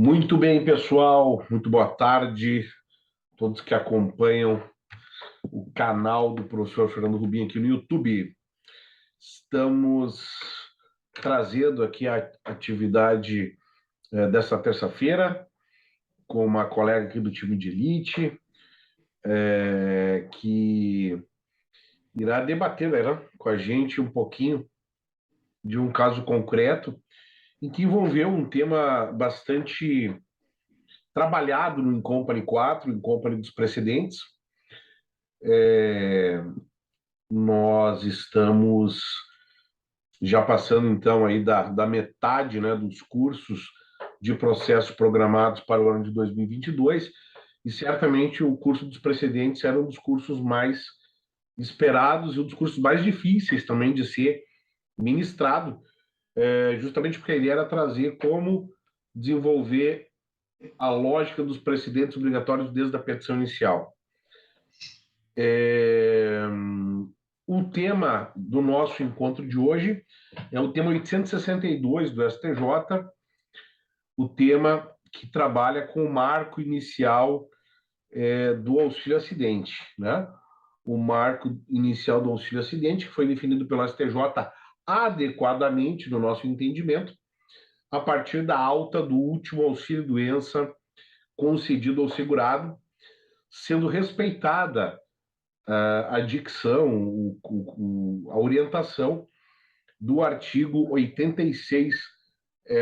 Muito bem, pessoal. Muito boa tarde. Todos que acompanham o canal do professor Fernando Rubim aqui no YouTube. Estamos trazendo aqui a atividade dessa terça-feira com uma colega aqui do time de elite, que irá debater, né, com a gente um pouquinho de um caso concreto em que envolveu um tema bastante trabalhado no Incompany 4, Incompany dos precedentes. Nós estamos já passando então aí da metade, né, dos cursos de processos programados para o ano de 2022, e certamente o curso dos precedentes era um dos cursos mais esperados e um dos cursos mais difíceis também de ser ministrado, justamente porque a ideia era trazer como desenvolver a lógica dos precedentes obrigatórios desde a petição inicial. O tema do nosso encontro de hoje é o tema 862 do STJ, o tema que trabalha com o marco inicial do auxílio acidente, né? O marco inicial do auxílio acidente, que foi definido pelo STJ adequadamente, no nosso entendimento, a partir da alta do último auxílio doença concedido ao segurado, sendo respeitada a dicção, a orientação do artigo 86,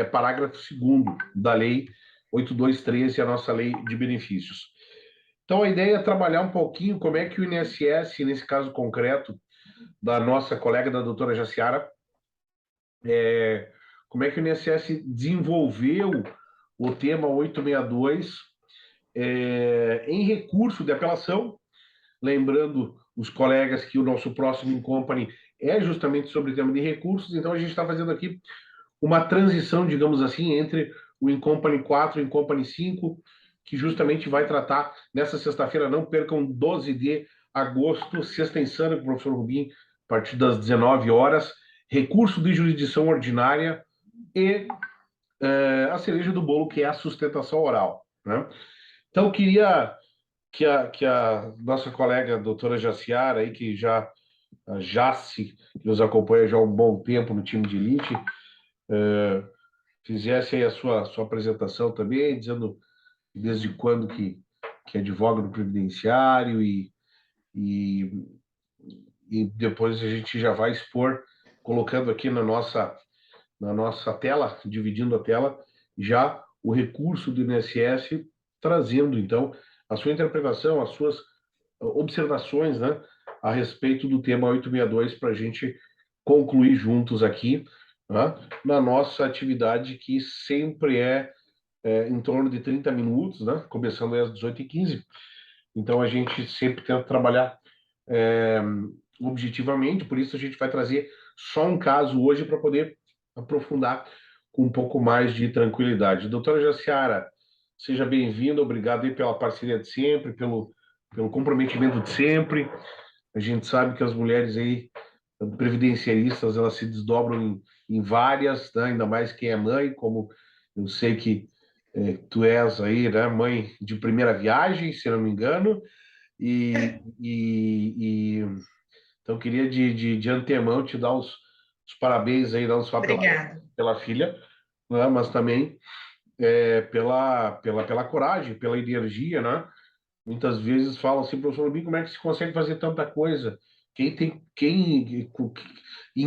parágrafo 2º da Lei 8213, a nossa Lei de Benefícios. Então, a ideia é trabalhar um pouquinho como é que o INSS, nesse caso concreto, da nossa colega, da doutora Jaciara, como é que o INSS desenvolveu o tema 862 em recurso de apelação, lembrando os colegas que o nosso próximo Incompany é justamente sobre o tema de recursos, então a gente está fazendo aqui uma transição, digamos assim, entre o Incompany 4 e o Incompany 5, que justamente vai tratar nessa sexta-feira, não percam, 12 de agosto, sexta insana com o professor Rubim, a partir das 19 horas, recurso de jurisdição ordinária e a cereja do bolo, que é a sustentação oral, né? Então, eu queria que a nossa colega, a doutora Jaciara, aí, que já a Jace, que nos acompanha já há um bom tempo no time de elite, fizesse aí a sua apresentação também, dizendo desde quando que advoga no Previdenciário e, e depois a gente já vai expor, colocando aqui na nossa tela, dividindo a tela, já o recurso do INSS, trazendo, então, a sua interpretação, as suas observações, né, a respeito do tema 862, para a gente concluir juntos aqui, né, na nossa atividade, que sempre em torno de 30 minutos, né, começando às 18h15. Então, a gente sempre tenta trabalhar é, objetivamente, por isso a gente vai trazer só um caso hoje para poder aprofundar com um pouco mais de tranquilidade. Doutora Jaciara, seja bem-vinda, obrigado aí pela parceria de sempre, pelo comprometimento de sempre. A gente sabe que as mulheres aí, previdenciaristas, elas se desdobram em várias, né? Ainda mais quem é mãe, como eu sei que tu és aí, né? Mãe de primeira viagem, se não me engano, e então queria de antemão te dar os parabéns aí, não só Obrigada. pela filha, né? Mas também pela coragem, pela energia, né? Muitas vezes falam assim, professor Rubim, como é que se consegue fazer tanta coisa? Em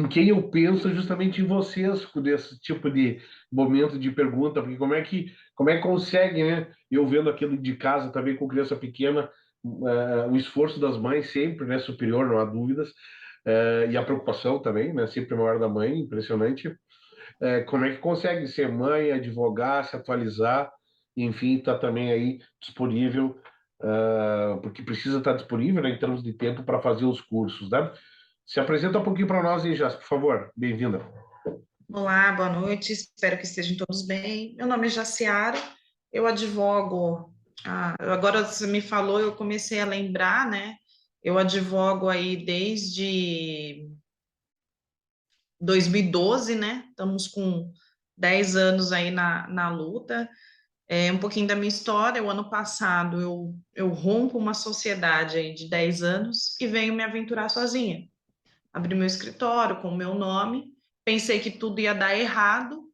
quem eu penso é justamente em vocês, desse tipo de momento de pergunta, porque como é que consegue, né? Eu vendo aquilo de casa também com criança pequena, o esforço das mães sempre, né, superior, não há dúvidas, e a preocupação também, né, sempre maior da mãe, impressionante. Como é que consegue ser mãe, advogar, se atualizar, enfim, está também aí disponível, porque precisa estar disponível, né, em termos de tempo para fazer os cursos, né? Se apresenta um pouquinho para nós aí, Jás, por favor. Bem-vinda. Olá, boa noite. Espero que estejam todos bem. Meu nome é Jaciara. Eu advogo. Agora você me falou, eu comecei a lembrar, né? Eu advogo aí desde 2012, né? Estamos com 10 anos aí na luta. Um pouquinho da minha história. O ano passado eu rompo uma sociedade aí de 10 anos e venho me aventurar sozinha. Abri meu escritório com o meu nome, pensei que tudo ia dar errado,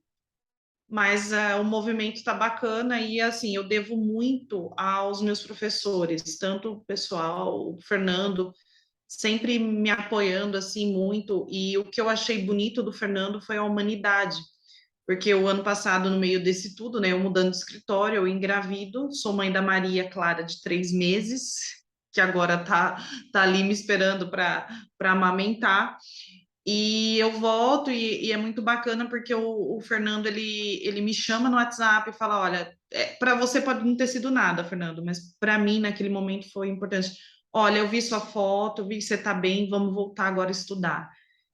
mas o movimento está bacana e assim, eu devo muito aos meus professores, tanto o pessoal, o Fernando, sempre me apoiando assim muito, e o que eu achei bonito do Fernando foi a humanidade, porque o ano passado, no meio desse tudo, né, eu mudando de escritório, eu engravido, sou mãe da Maria Clara de 3 meses, que agora tá ali me esperando para amamentar, e eu volto e é muito bacana porque o Fernando ele me chama no WhatsApp e fala, olha, para você pode não ter sido nada, Fernando, mas para mim naquele momento foi importante. Olha, eu vi sua foto, eu vi que você está bem, vamos voltar agora a estudar.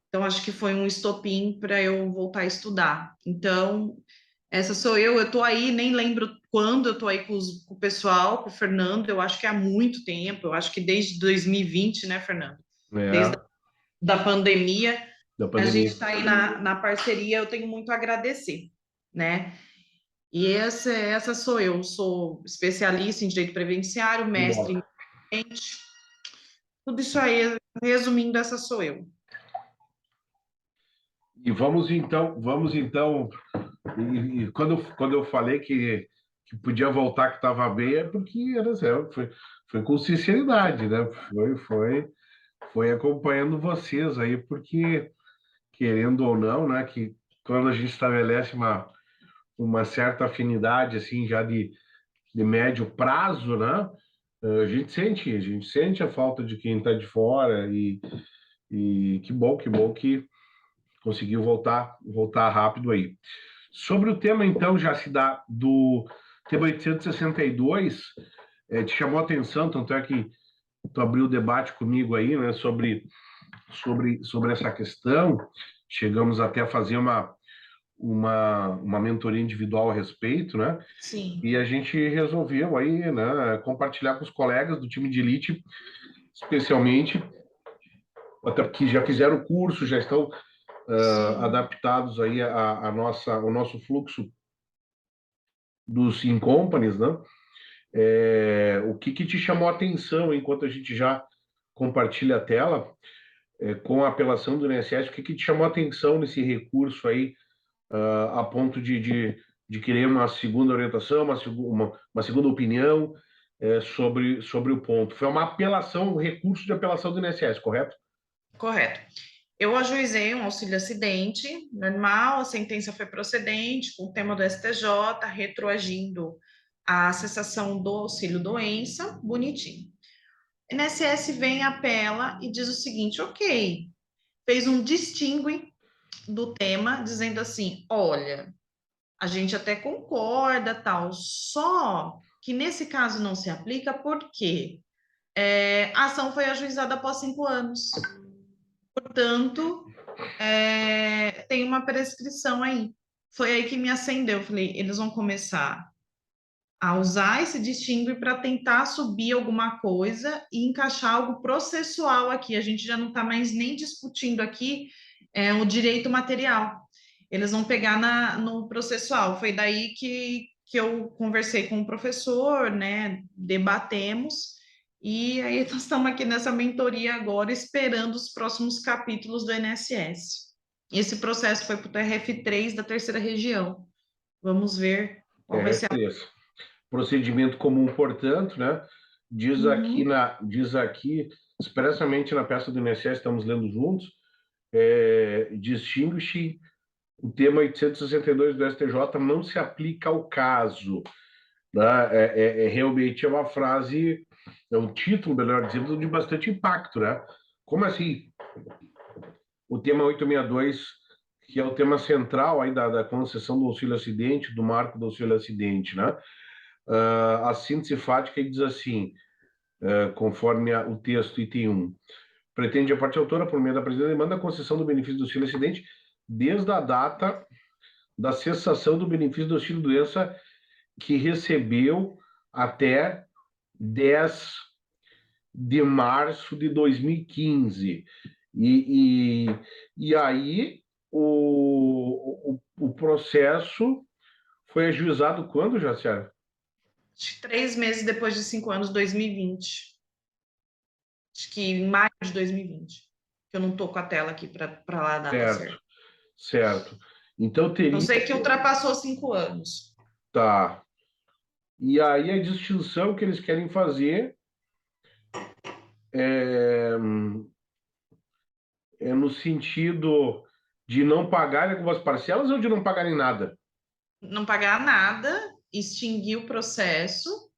Então acho que foi um estopim para eu voltar a estudar. Então essa sou eu tô aí, nem lembro quando eu tô aí com o pessoal, com o Fernando, eu acho que há muito tempo, eu acho que desde 2020, né, Fernando? Desde É, da pandemia, da a gente pandemia. está aí na parceria, eu tenho muito a agradecer, né? E essa sou eu, sou especialista em direito previdenciário, mestre Boa. em direito, tudo isso aí, resumindo, essa sou eu. E vamos então, e quando eu falei que podia voltar que estava bem, é porque era zero, foi com sinceridade, né? Foi acompanhando vocês aí, porque querendo ou não, né, que quando a gente estabelece uma certa afinidade assim já de médio prazo, né? A gente sente a falta de quem está de fora e que bom que conseguiu voltar rápido aí. Sobre o tema, então, já se dá do tema 862, te chamou a atenção, tanto é que tu abriu o debate comigo aí, né, sobre essa questão. Chegamos até a fazer uma mentoria individual a respeito, né? Sim, E a gente resolveu aí, né, compartilhar com os colegas do time de elite, especialmente, até porque já fizeram o curso, já estão sim. adaptados aí ao nosso fluxo dos in-companies, né? O que te chamou a atenção enquanto a gente já compartilha a tela com a apelação do INSS, o que te chamou a atenção nesse recurso aí, a ponto de querer uma segunda orientação, uma segunda opinião sobre o ponto? Foi uma apelação, um recurso de apelação do INSS, correto? Correto. Eu ajuizei um auxílio acidente normal, a sentença foi procedente, com o tema do STJ, retroagindo a cessação do auxílio doença, bonitinho. INSS vem, apela e diz o seguinte: ok, fez um distingue do tema, dizendo assim: olha, a gente até concorda, tal, só que nesse caso não se aplica porque a ação foi ajuizada após 5 anos. Portanto, tem uma prescrição aí. Foi aí que me acendeu. Eu falei, eles vão começar a usar esse distingue para tentar subir alguma coisa e encaixar algo processual aqui. A gente já não está mais nem discutindo aqui o direito material. Eles vão pegar no processual. Foi daí que eu conversei com o professor, né? Debatemos. E aí nós estamos aqui nessa mentoria agora, esperando os próximos capítulos do INSS. Esse processo foi para o TRF3 da terceira região. Vamos ver qual vai ser a... TRF3. Procedimento comum, portanto, né? Uhum. Diz aqui expressamente na peça do INSS, estamos lendo juntos, distingue o tema 862 do STJ não se aplica ao caso. Né? Realmente é uma frase, é um título, melhor dizendo, de bastante impacto. Né? Como assim? O tema 862, que é o tema central aí da concessão do auxílio acidente, do marco do auxílio acidente, né? A síntese fática diz assim, conforme o texto, item 1, pretende a parte autora, por meio da presente demanda, a concessão do benefício do auxílio acidente desde a data da cessação do benefício do auxílio-doença que recebeu até 10 de março de 2015. E, e, e aí o processo foi ajuizado quando, Jaciara? 3 meses depois de 5 anos, 2020. Acho que em maio de 2020. Eu não estou com a tela aqui para lá a data Certo, certa. certo. Então Eu teria. sei que ultrapassou 5 anos. Tá. E aí a distinção que eles querem fazer é, é no sentido de não pagarem algumas parcelas ou de não pagarem nada? Não pagar nada, extinguir o processo,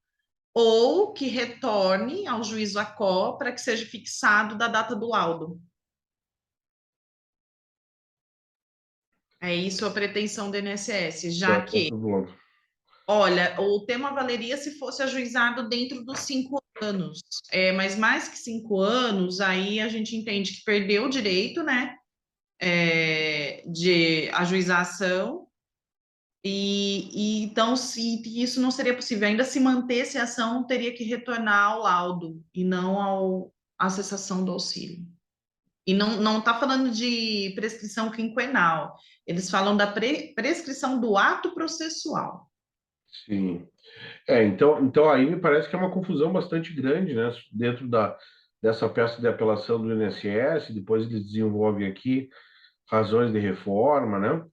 ou que retorne ao juízo ACO para que seja fixado da data do laudo. É isso a pretensão do INSS, Tá, já tá que, tudo bom. olha, o tema valeria se fosse ajuizado dentro dos 5 anos. Mas mais que 5 anos, aí a gente entende que perdeu o direito, né, de ajuizar a ação. E então, se isso não seria possível, ainda se mantesse a ação, teria que retornar ao laudo e não à cessação do auxílio. E não está falando de prescrição quinquenal, eles falam da prescrição do ato processual. Sim. Então aí me parece que é uma confusão bastante grande, né, dentro dessa peça de apelação do INSS, depois eles desenvolvem aqui razões de reforma, né?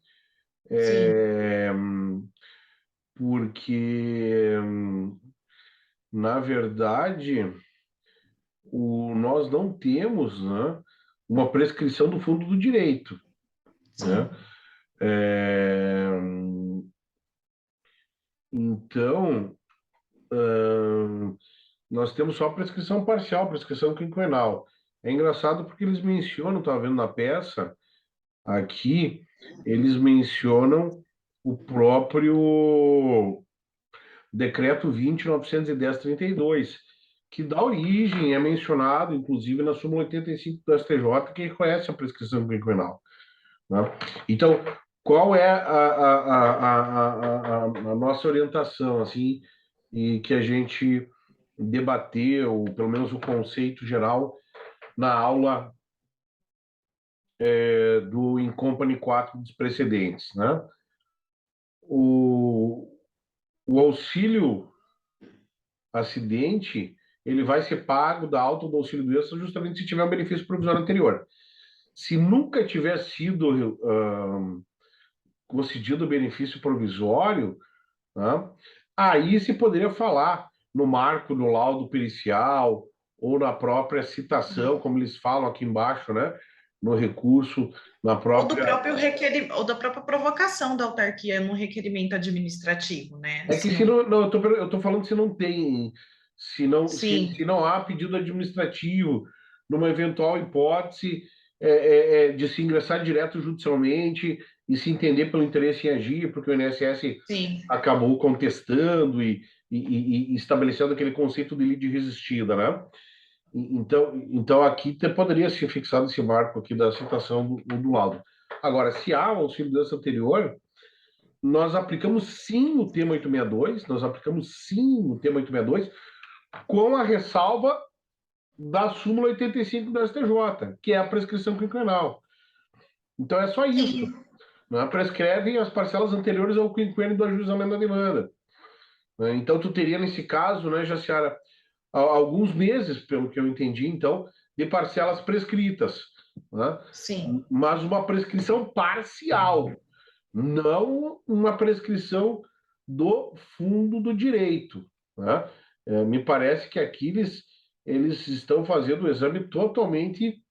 Sim, É, porque, na verdade, nós não temos, né, uma prescrição do fundo do direito, né? sim, É, então, nós temos só prescrição parcial, prescrição quinquenal. É engraçado porque eles mencionam, estava vendo na peça aqui, eles mencionam o próprio Decreto 20.910/32, que dá origem, é mencionado, inclusive, na súmula 85 do STJ, que reconhece a prescrição quinquenal, né? Então, qual é a nossa orientação, assim, e que a gente debateu, pelo menos o conceito geral, na aula do Incompany 4 dos precedentes, né? O, o auxílio acidente, ele vai ser pago da alta do auxílio doença justamente se tiver um benefício provisório anterior. Se nunca tiver sido concedido o benefício provisório, né, aí se poderia falar no marco do laudo pericial ou na própria citação, como eles falam aqui embaixo, né, no recurso, na ou do própria. próprio ou da própria provocação da autarquia no requerimento administrativo, né? É que Se se não, não, eu tô falando se não tem, se sim, não há pedido administrativo, numa eventual hipótese de se ingressar direto judicialmente e se entender pelo interesse em agir, porque o INSS sim, acabou contestando e estabelecendo aquele conceito de lide resistida, né? Então aqui poderia ser fixado esse marco aqui da citação do laudo. Agora, se há um auxílio doença anterior, nós aplicamos sim o tema 862, nós aplicamos sim o tema 862, com a ressalva da súmula 85 da STJ, que é a prescrição quinquenal. Então é só isso. sim, Né? Prescrevem as parcelas anteriores ao quinquênio do ajuizamento da demanda. Né? Então tu teria nesse caso, né, Jaciara, alguns meses, pelo que eu entendi, então, de parcelas prescritas. Né? sim. Mas uma prescrição parcial, não uma prescrição do fundo do direito. Né? Me parece que aqui eles estão fazendo o exame totalmente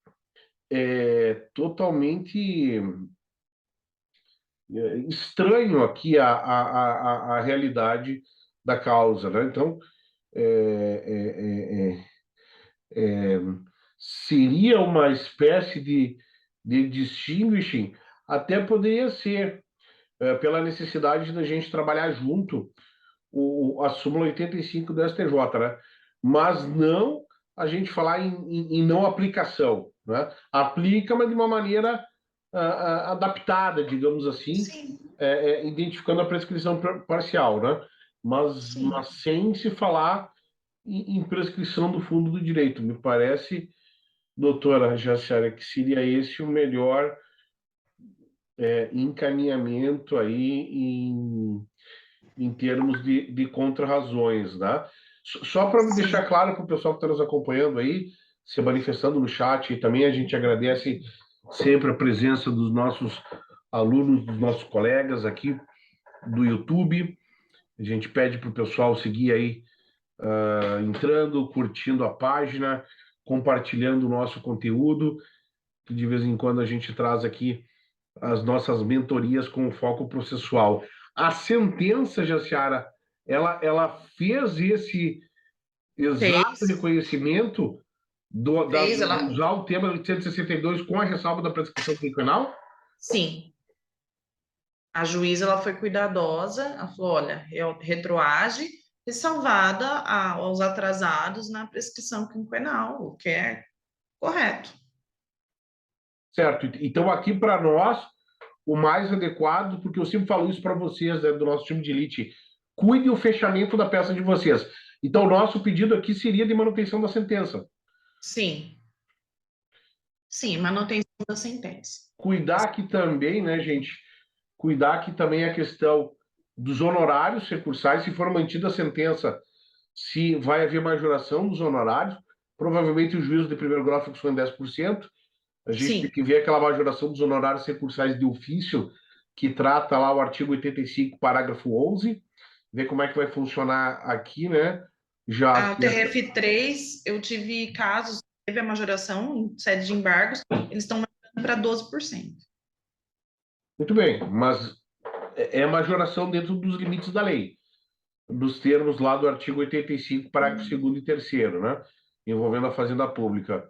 estranho aqui a realidade da causa. Né? Então, é, é, é, seria uma espécie de distinguishing, até poderia ser, pela necessidade da gente trabalhar junto a súmula 85 do STJ, né? Mas não a gente falar em não aplicação, né? Aplica, mas de uma maneira adaptada, digamos assim, Sim, identificando a prescrição parcial, né? Mas sim. sem se falar em prescrição do fundo do direito. Me parece, doutora Jaciara, que seria esse o melhor encaminhamento aí em termos de contra-razões, né? Só para me deixar Sim. claro para o pessoal que está nos acompanhando aí, se manifestando no chat, e também a gente agradece sempre a presença dos nossos alunos, dos nossos colegas aqui do YouTube. A gente pede para o pessoal seguir aí, entrando, curtindo a página, compartilhando o nosso conteúdo, que de vez em quando a gente traz aqui as nossas mentorias com foco processual. A sentença, Jaciara, ela fez esse exato Fez, reconhecimento fez, de ela, usar o tema 862 com a ressalva da prescrição quinquenal? sim. A juíza ela foi cuidadosa, ela falou, olha, retroage ressalvada aos atrasados na prescrição quinquenal, o que é correto. Certo. Então, aqui para nós, o mais adequado, porque eu sempre falo isso para vocês, né, do nosso time de elite, cuide o fechamento da peça de vocês. Então, o nosso pedido aqui seria de manutenção da sentença. Sim, sim, manutenção da sentença. Cuidar aqui também, né, gente? Cuidar que também a questão dos honorários recursais, se for mantida a sentença, se vai haver majoração dos honorários, provavelmente o juízo de primeiro grau fixou em 10%. A gente tem Sim, que ver aquela majoração dos honorários recursais de ofício, que trata lá o artigo 85, parágrafo 11, ver como é que vai funcionar aqui, né? Já a TRF3, eu tive casos, teve a majoração em sede de embargos, eles estão majorando para 12%. muito bem, mas é majoração dentro dos limites da lei, dos termos lá do artigo 85, parágrafo 2º e 3º, né? Envolvendo a fazenda pública.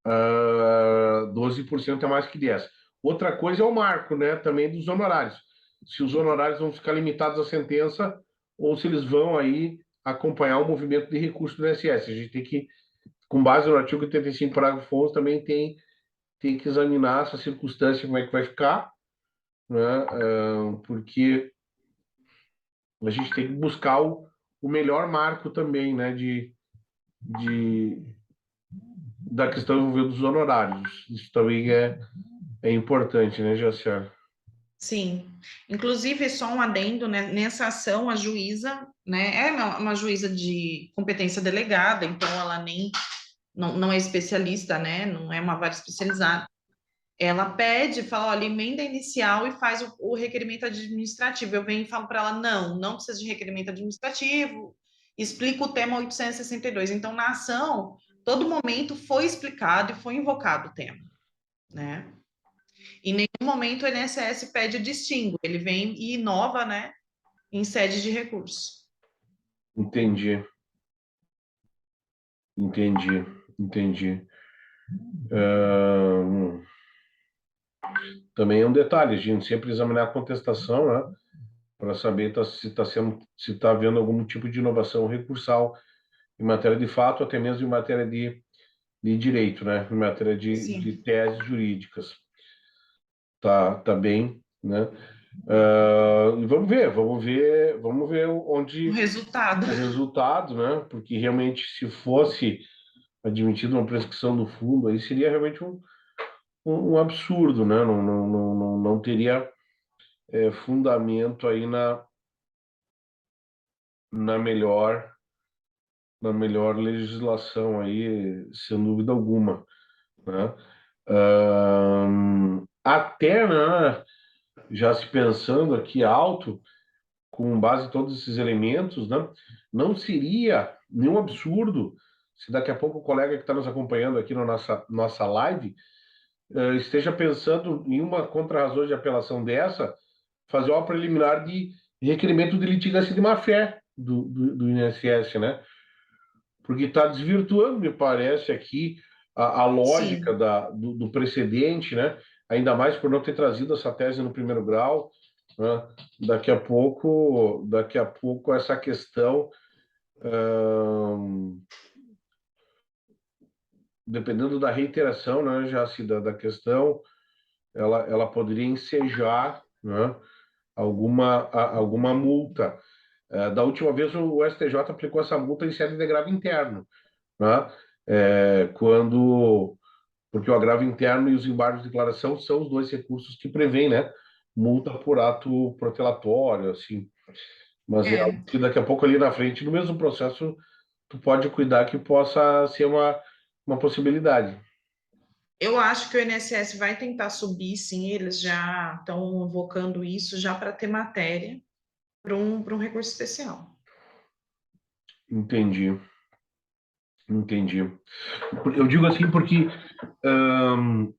12% é mais que 10. Outra coisa é o marco, né? Também dos honorários. Se os honorários vão ficar limitados à sentença ou se eles vão aí acompanhar o movimento de recurso do INSS. A gente tem que, com base no artigo 85, parágrafo 11, também tem que examinar essa circunstância, como é que vai ficar, né? Porque a gente tem que buscar o melhor marco também, né? De, da questão envolvendo os honorários. Isso também é importante, né, Jaciar? Sim, inclusive só um adendo, né? Nessa ação, a juíza, né, é uma juíza de competência delegada, então ela nem não é especialista, né? Não é uma vara especializada. Ela pede, fala, olha, emenda inicial e faz o requerimento administrativo. Eu venho e falo para ela, não precisa de requerimento administrativo, explica o tema 862. Então, na ação, todo momento foi explicado e foi invocado o tema, né? Em nenhum momento o INSS pede distingo, ele vem e inova, né, em sede de recurso. Entendi, entendi, entendi. Ahn, Também é um detalhe, a gente sempre examinar a contestação, né, para saber se está sendo, se está havendo algum tipo de inovação recursal em matéria de fato, até mesmo em matéria de direito, né, em matéria de Sim. teses jurídicas. Tá bem, né? E vamos ver O onde resultado. o resultado, né? Porque realmente, se fosse admitida uma prescrição do fundo, aí seria realmente um absurdo, né? Não teria fundamento aí na melhor, na melhor legislação aí, sem dúvida alguma, né? Até, né, já se pensando aqui alto, com base em todos esses elementos, né, não seria nenhum absurdo se daqui a pouco o colega que está nos acompanhando aqui na nossa live esteja pensando em uma contra-razão de apelação dessa, fazer uma preliminar de requerimento de litigância de má-fé do INSS, né? Porque está desvirtuando, me parece, aqui a lógica Sim. do precedente, né? Ainda mais por não ter trazido essa tese no primeiro grau, né? Daqui a pouco essa questão, hum, dependendo da reiteração, né, já se da questão, ela poderia ensejar, né, alguma multa. Da última vez o STJ aplicou essa multa em sede de agravo interno, né? Quando porque o agravo interno e os embargos de declaração são os dois recursos que prevêem, né, multa por ato protelatório, assim. Mas é algo É, que daqui a pouco ali na frente, no mesmo processo, tu pode cuidar que possa ser uma possibilidade. eu acho que o INSS vai tentar subir, sim, eles já estão invocando isso já para ter matéria para um recurso especial. Entendi, entendi. Eu digo assim porque ahn,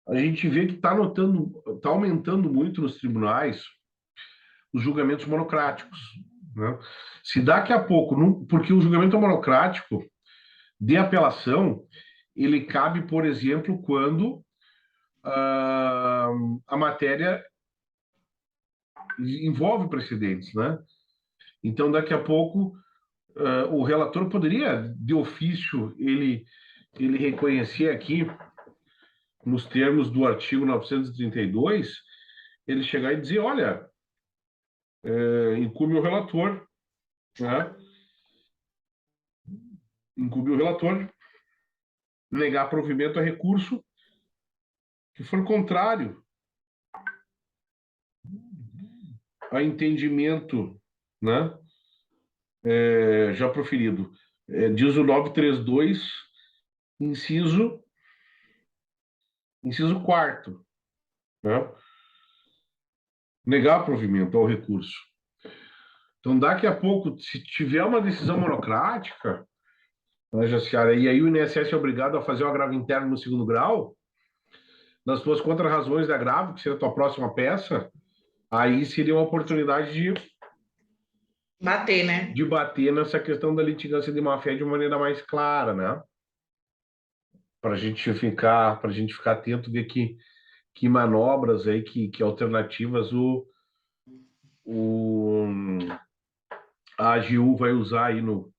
a gente vê que está notando, está aumentando muito nos tribunais os julgamentos monocráticos, né? Se daqui a pouco, porque o julgamento monocrático de apelação, ele cabe, por exemplo, quando a matéria envolve precedentes, né? Então, daqui a pouco, o relator poderia, de ofício, ele reconhecer aqui, nos termos do artigo 932, ele chegar e dizer, olha, incumbe o relator, né? Incumbe o relator negar provimento a recurso que for contrário a entendimento, né? Já proferido. Diz o 932, inciso, inciso quarto, né? Negar provimento ao recurso. Então, daqui a pouco, se tiver uma decisão monocrática, né, Jaciara, e aí o INSS é obrigado a fazer o agravo interno no segundo grau, nas suas contrarrazões de agravo, que seria a tua próxima peça, aí seria uma oportunidade Bater, né? de bater nessa questão da litigância de má-fé de maneira mais clara, né? Para a gente ficar atento, ver que manobras aí, que alternativas o, a AGU vai usar aí no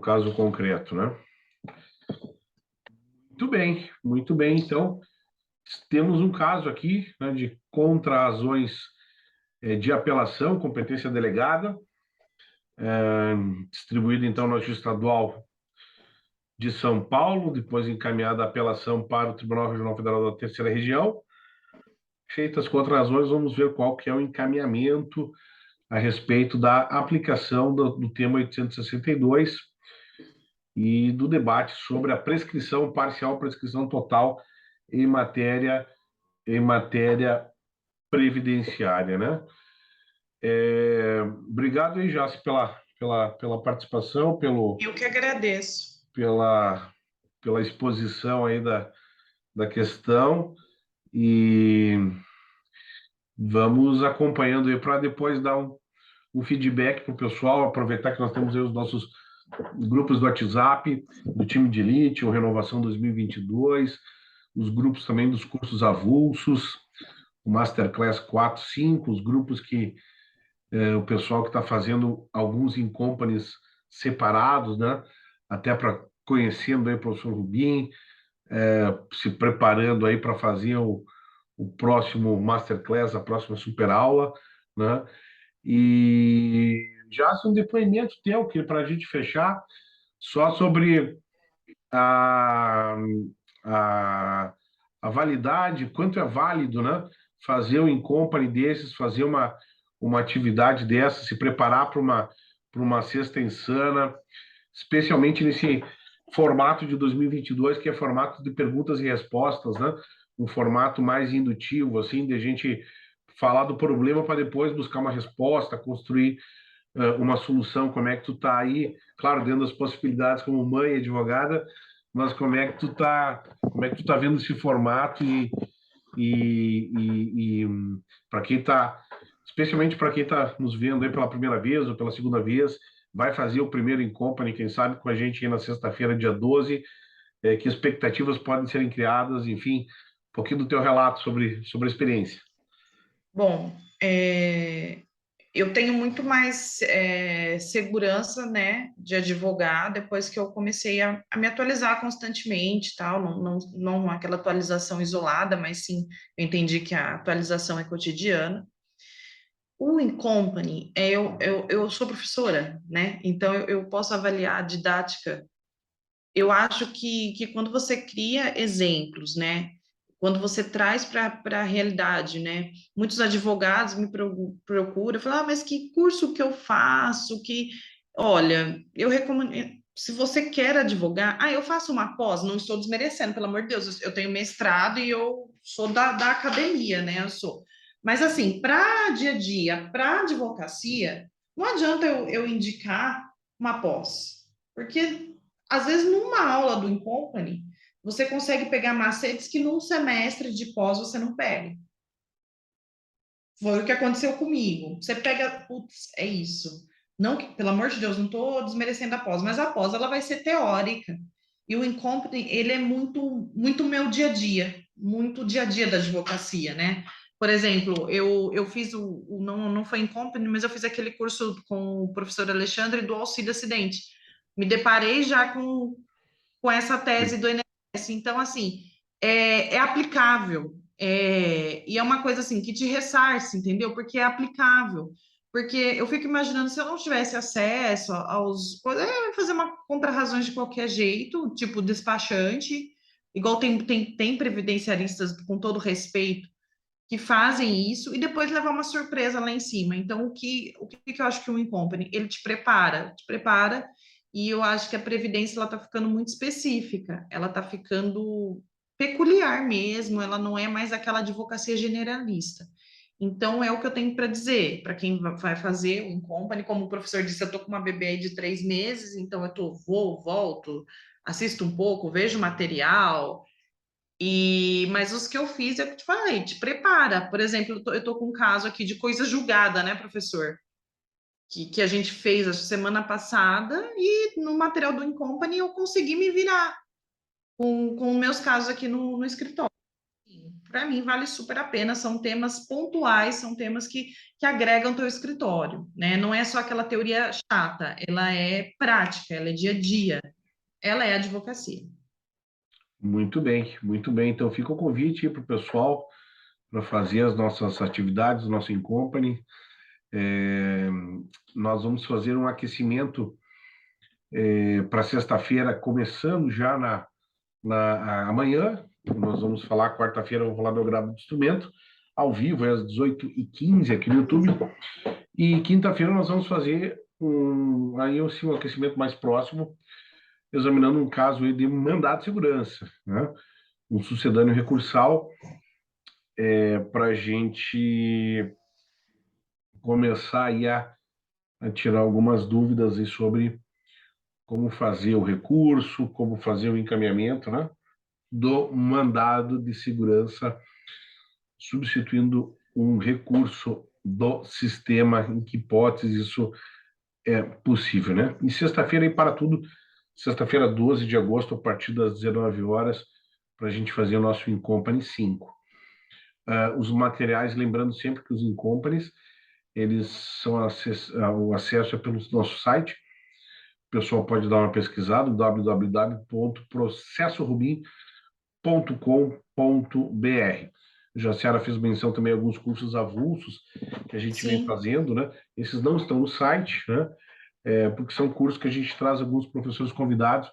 caso concreto, né? Muito bem, muito bem. Então, temos um caso aqui, né, de contrarrazões de apelação, competência delegada, distribuído então na Justiça Estadual de São Paulo, depois encaminhada a apelação para o Tribunal Regional Federal da Terceira Região. Feitas as contrarrazões, vamos ver qual que é o encaminhamento a respeito da aplicação do tema 862 e do debate sobre a prescrição parcial, prescrição total em matéria previdenciária, né? Obrigado aí, Jace, pela participação, Eu que agradeço. pela, pela exposição aí da questão e vamos acompanhando aí para depois dar um feedback para o pessoal, aproveitar que nós temos aí os nossos grupos do WhatsApp, do time de elite, o Renovação 2022, os grupos também dos cursos avulsos, o Masterclass 4, 5, os grupos que o pessoal que está fazendo alguns in companies separados, né? Até para conhecendo aí o professor Rubim, se preparando aí para fazer o próximo Masterclass, a próxima super aula, né? E já um depoimento teu, que para a gente fechar, só sobre a, a, a validade, quanto é válido, né? Fazer um in-company desses, fazer uma atividade dessa, se preparar para uma sexta insana, especialmente nesse formato de 2022, que é formato de perguntas e respostas, né? Um formato mais indutivo, assim, de a gente falar do problema para depois buscar uma resposta, construir uma solução, como é que tu tá aí, claro, dentro das possibilidades como mãe, advogada, mas como é que tu tá vendo esse formato e para quem tá, especialmente para quem tá nos vendo aí pela primeira vez ou pela segunda vez, vai fazer o primeiro in company, quem sabe com a gente aí na sexta-feira, dia 12, que expectativas podem serem criadas, enfim, um pouquinho do teu relato sobre a experiência. Bom, eu tenho muito mais segurança, né, de advogar depois que eu comecei a me atualizar constantemente, tal, não aquela atualização isolada, mas sim, eu entendi que a atualização é cotidiana. O Incompany, eu sou professora, né, então eu posso avaliar a didática. Eu acho que quando você cria exemplos, né, quando você traz para a realidade, né? Muitos advogados me procuram, falam, mas que curso que eu faço? Olha, eu recomendo, se você quer advogar, eu faço uma pós, não estou desmerecendo, pelo amor de Deus, eu tenho mestrado e eu sou da academia, né? Eu sou. Mas assim, para dia a dia, para advocacia, não adianta eu indicar uma pós, porque às vezes numa aula do Incompany, você consegue pegar macetes que num semestre de pós você não pega. Foi o que aconteceu comigo. Você pega, putz, é isso. Não, pelo amor de Deus, não estou desmerecendo a pós, mas a pós ela vai ser teórica. E o Incompany, ele é muito meu dia a dia, muito dia a dia da advocacia, né? Por exemplo, eu fiz não foi Incompany, mas eu fiz aquele curso com o professor Alexandre do auxílio acidente. Me deparei já com essa tese do INSS. Então, assim, é aplicável. E é uma coisa assim que te ressarce, entendeu? Porque é aplicável. Porque eu fico imaginando se eu não tivesse acesso aos. Eu ia fazer uma contra-razões de qualquer jeito, tipo despachante, igual tem previdenciaristas, com todo respeito, que fazem isso e depois levar uma surpresa lá em cima. Então, o que eu acho que o Incompany, ele te prepara, e eu acho que a Previdência, ela está ficando muito específica, ela está ficando peculiar mesmo, ela não é mais aquela advocacia generalista. Então, é o que eu tenho para dizer, para quem vai fazer o Incompany, como o professor disse, eu estou com uma bebê aí de 3 meses, então volto, assisto um pouco, vejo material, mas os que eu fiz é o que te falei, te prepara. Por exemplo, eu tô com um caso aqui de coisa julgada, né, professor? Que a gente fez a semana passada e no material do Incompany eu consegui me virar com meus casos aqui no escritório. Para mim, vale super a pena. São temas pontuais, são temas que agregam teu escritório, né? Não é só aquela teoria chata, ela é prática, ela é dia a dia, ela é advocacia. Muito bem, muito bem. Então fica o convite para o pessoal para fazer as nossas atividades, o nosso Incompany. É, nós vamos fazer um aquecimento para sexta-feira, começando já amanhã. Nós vamos falar, quarta-feira, vamos falar do grado do instrumento, ao vivo, às 18h15 aqui no YouTube. E quinta-feira nós vamos fazer assim, um aquecimento mais próximo, examinando um caso aí de mandado de segurança, né? Um sucedâneo recursal, para a gente começar aí a tirar algumas dúvidas aí sobre como fazer o recurso, como fazer o encaminhamento, né, do mandado de segurança, substituindo um recurso do sistema, em que hipótese isso é possível, né? E sexta-feira aí para tudo, sexta-feira 12 de agosto, a partir das 19 horas, para a gente fazer o nosso Incompany 5. Os materiais, lembrando sempre que os Incompanies, eles são o acesso é pelo nosso site. O pessoal pode dar uma pesquisada, www.processorubim.com.br. Já a Ciara fez menção também a alguns cursos avulsos que a gente vem Sim. fazendo, né? Esses não estão no site, né? Porque são cursos que a gente traz alguns professores convidados,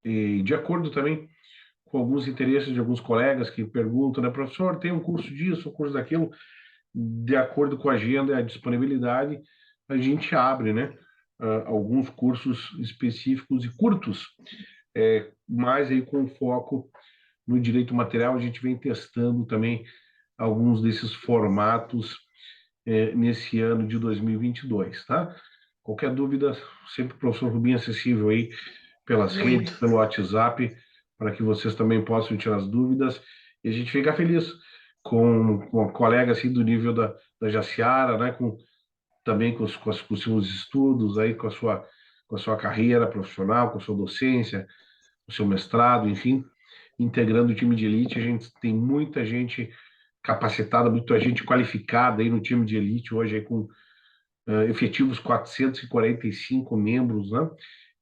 e de acordo também com alguns interesses de alguns colegas que perguntam, né, professor, tem um curso disso, um curso daquilo, de acordo com a agenda e a disponibilidade, a gente abre, né, alguns cursos específicos e curtos, mas aí com foco no direito material. A gente vem testando também alguns desses formatos nesse ano de 2022, tá? Qualquer dúvida, sempre o professor Rubim acessível aí pelas redes, Muito. pelo WhatsApp, para que vocês também possam tirar as dúvidas. E a gente fica feliz com a colega assim do nível da Jaciara, né? Também com os seus estudos aí, com a sua carreira profissional, com a sua docência, com o seu mestrado, enfim, integrando o time de elite. A gente tem muita gente capacitada, muita gente qualificada aí no time de elite hoje aí com efetivos 445 membros, né?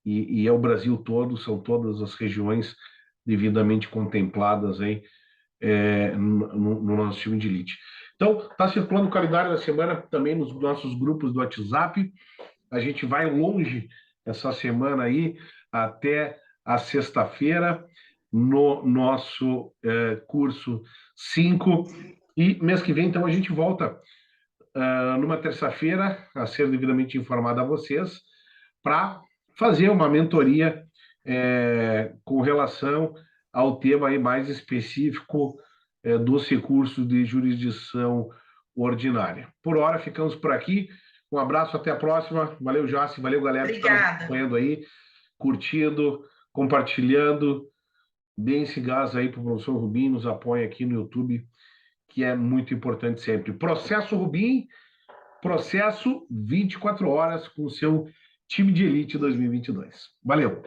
E é o Brasil todo, são todas as regiões devidamente contempladas aí no nosso time de elite. Então, está circulando o calendário da semana também nos nossos grupos do WhatsApp. A gente vai longe essa semana aí, até a sexta-feira. no nosso curso 5. E mês que vem, então, a gente volta numa terça-feira, a ser devidamente informado a vocês, para fazer uma mentoria com relação ao tema aí mais específico dos recursos de jurisdição ordinária. Por hora, ficamos por aqui. Um abraço, até a próxima. Valeu, Jaci, valeu, galera, que está nos Obrigada. acompanhando aí, curtindo, compartilhando. Deem esse gás aí para o professor Rubim, nos apoia aqui no YouTube, que é muito importante sempre. Processo Rubim, processo 24 horas com o seu time de elite 2022. Valeu!